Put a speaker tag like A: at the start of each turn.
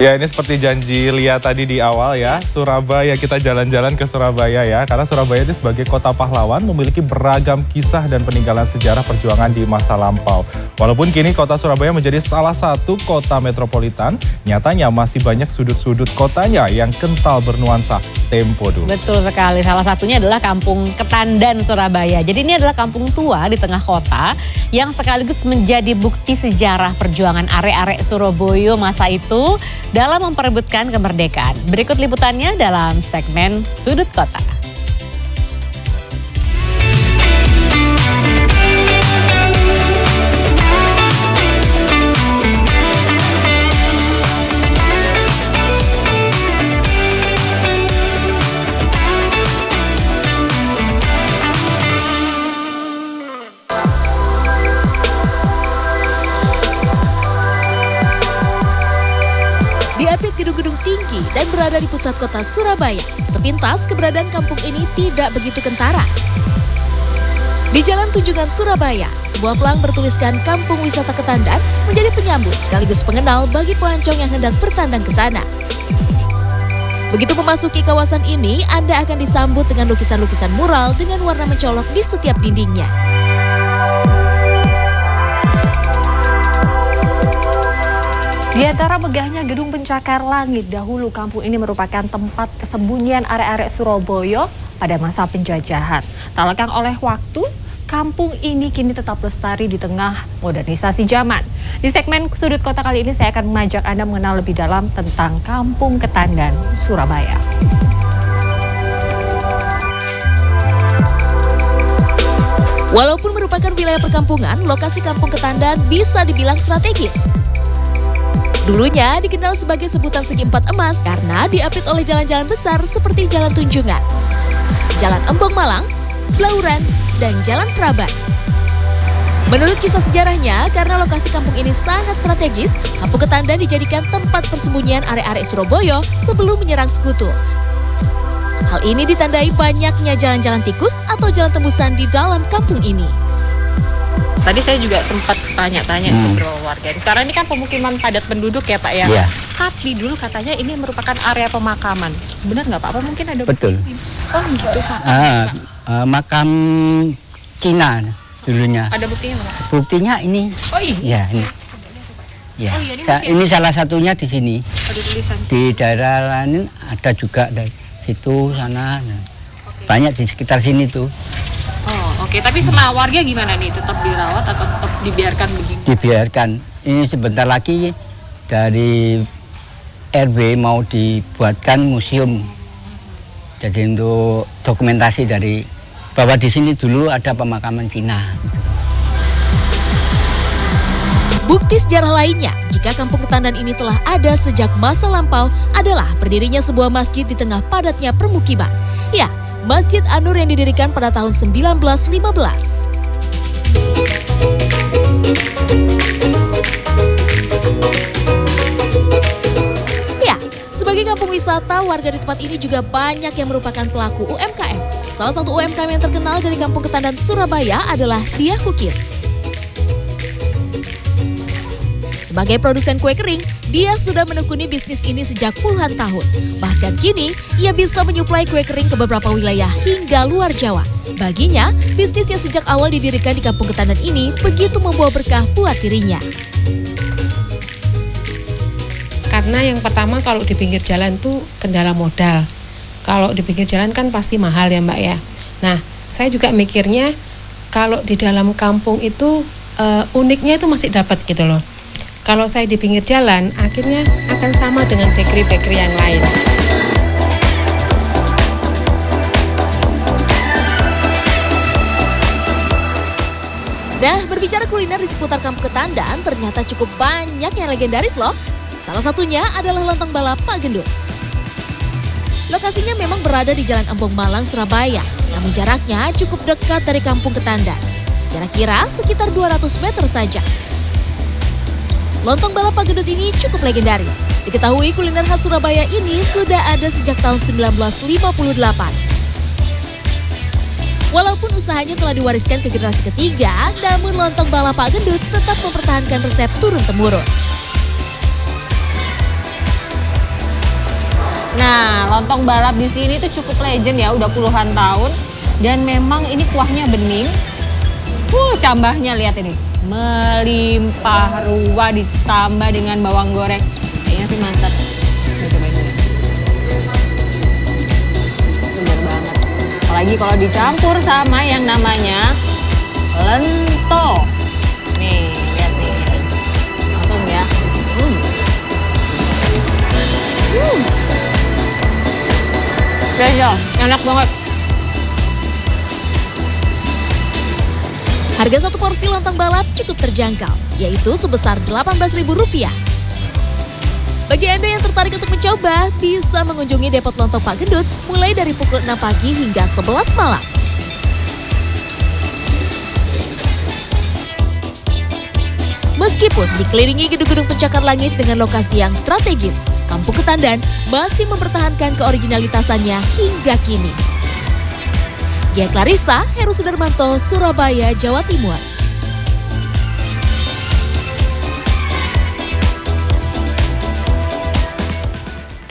A: Ya, ini seperti janji Lia tadi di awal ya, Surabaya, kita jalan-jalan ke Surabaya ya. Karena Surabaya itu sebagai kota pahlawan memiliki beragam kisah dan peninggalan sejarah perjuangan di masa lampau. Walaupun kini kota Surabaya menjadi salah satu kota metropolitan, nyatanya masih banyak sudut-sudut kotanya yang kental bernuansa tempo dulu.
B: Betul sekali, salah satunya adalah Kampung Ketandan Surabaya. Jadi ini adalah kampung tua di tengah kota yang sekaligus menjadi bukti sejarah perjuangan arek-arek Surabaya masa itu dalam memperebutkan kemerdekaan. Berikut liputannya dalam segmen Sudut Kota.
C: Diapit gedung-gedung tinggi dan berada di pusat kota Surabaya, sepintas keberadaan kampung ini tidak begitu kentara. Di Jalan Tunjungan Surabaya, sebuah pelang bertuliskan Kampung Wisata Ketandan menjadi penyambut sekaligus pengenal bagi pelancong yang hendak bertandang ke sana. Begitu memasuki kawasan ini, Anda akan disambut dengan lukisan-lukisan mural dengan warna mencolok di setiap dindingnya.
D: Di antara megahnya gedung pencakar langit, dahulu kampung ini merupakan tempat kesembunyian arek-arek Surabaya pada masa penjajahan. Tak lekang oleh waktu, kampung ini kini tetap lestari di tengah modernisasi zaman. Di segmen Sudut Kota kali ini saya akan mengajak Anda mengenal lebih dalam tentang Kampung Ketandan, Surabaya.
C: Walaupun merupakan wilayah perkampungan, lokasi Kampung Ketandan bisa dibilang strategis. Dulunya dikenal sebagai sebutan Segi Empat Emas karena diapit oleh jalan-jalan besar seperti Jalan Tunjungan, Jalan Embong Malang, Blauran, dan Jalan Praban. Menurut kisah sejarahnya, karena lokasi kampung ini sangat strategis, Kampung Ketandan dijadikan tempat persembunyian arek-arek Surabaya sebelum menyerang sekutu. Hal ini ditandai banyaknya jalan-jalan tikus atau jalan tembusan di dalam kampung ini.
D: Tadi saya juga sempat tanya-tanya ke beberapa warga. Sekarang ini kan pemukiman padat penduduk ya Pak ya.
E: Iya.
D: Tapi dulu katanya ini merupakan area pemakaman. Benar nggak Pak? Apa mungkin ada?
E: Betul.
D: Oh gitu Pak.
E: Makam Cina dulunya.
D: Ada buktinya Pak?
E: Buktinya ini.
D: Oh iya.
E: Ya ini. Ya.
D: Oh, iya, ini masih
E: Ini salah satunya di sini.
D: Ada tulisan.
E: Di daerah lain ada juga dari situ sana.
D: Okay.
E: Banyak di sekitar sini tuh.
D: Oh oke. Tapi sama warga gimana nih? Tetap dirawat atau tetap dibiarkan begini?
E: Dibiarkan. Ini sebentar lagi dari RW mau dibuatkan museum. Jadi untuk dokumentasi dari bahwa di sini dulu ada pemakaman Cina.
C: Bukti sejarah lainnya, jika Kampung Ketandan ini telah ada sejak masa lampau, adalah berdirinya sebuah masjid di tengah padatnya permukiman. Ya, Masjid An-Nur yang didirikan pada tahun 1915. Ya, sebagai kampung wisata, warga di tempat ini juga banyak yang merupakan pelaku UMKM. Salah satu UMKM yang terkenal dari Kampung Ketandan Surabaya adalah Diah Cookies. Sebagai produsen kue kering, dia sudah menekuni bisnis ini sejak puluhan tahun. Bahkan kini, ia bisa menyuplai kue kering ke beberapa wilayah hingga luar Jawa. Baginya, bisnis yang sejak awal didirikan di Kampung Ketandan ini begitu membawa berkah buat dirinya.
F: Karena yang pertama kalau di pinggir jalan tuh kendala modal. Kalau di pinggir jalan kan pasti mahal ya Mbak ya. Nah, saya juga mikirnya kalau di dalam kampung itu uniknya itu masih dapat gitu loh. Kalau saya di pinggir jalan, akhirnya akan sama dengan bakery-bakery yang lain.
C: Nah, berbicara kuliner di seputar Kampung Ketandan, ternyata cukup banyak yang legendaris loh. Salah satunya adalah lontong balap Pak Gendut. Lokasinya memang berada di Jalan Embong Malang, Surabaya, namun jaraknya cukup dekat dari Kampung Ketandan. Kira-kira sekitar 200 meter saja. Lontong balap Pak Gendut ini cukup legendaris. Diketahui kuliner khas Surabaya ini sudah ada sejak tahun 1958. Walaupun usahanya telah diwariskan ke generasi ketiga, namun lontong balap Pak Gendut tetap mempertahankan resep turun-temurun.
B: Nah, lontong balap di sini tuh cukup legend ya, udah puluhan tahun. Dan memang ini kuahnya bening. Cambahnya lihat ini. Melimpah ruah ditambah dengan bawang goreng. Kayaknya sih mantap. Saya cobain dulu. Segar banget. Apalagi kalau dicampur sama yang namanya lento. Nih, lihat nih. Langsung ya. Spesial, enak banget.
C: Harga satu porsi lontong balap cukup terjangkau, yaitu sebesar Rp18.000. Bagi Anda yang tertarik untuk mencoba, bisa mengunjungi Depot Lontong Pak Gendut mulai dari pukul 6 pagi hingga 11 malam. Meskipun dikelilingi gedung-gedung pencakar langit dengan lokasi yang strategis, Kampung Ketandan masih mempertahankan keoriginalitasannya hingga kini. Gia Clarissa, Heru Sudarmanto, Surabaya, Jawa Timur.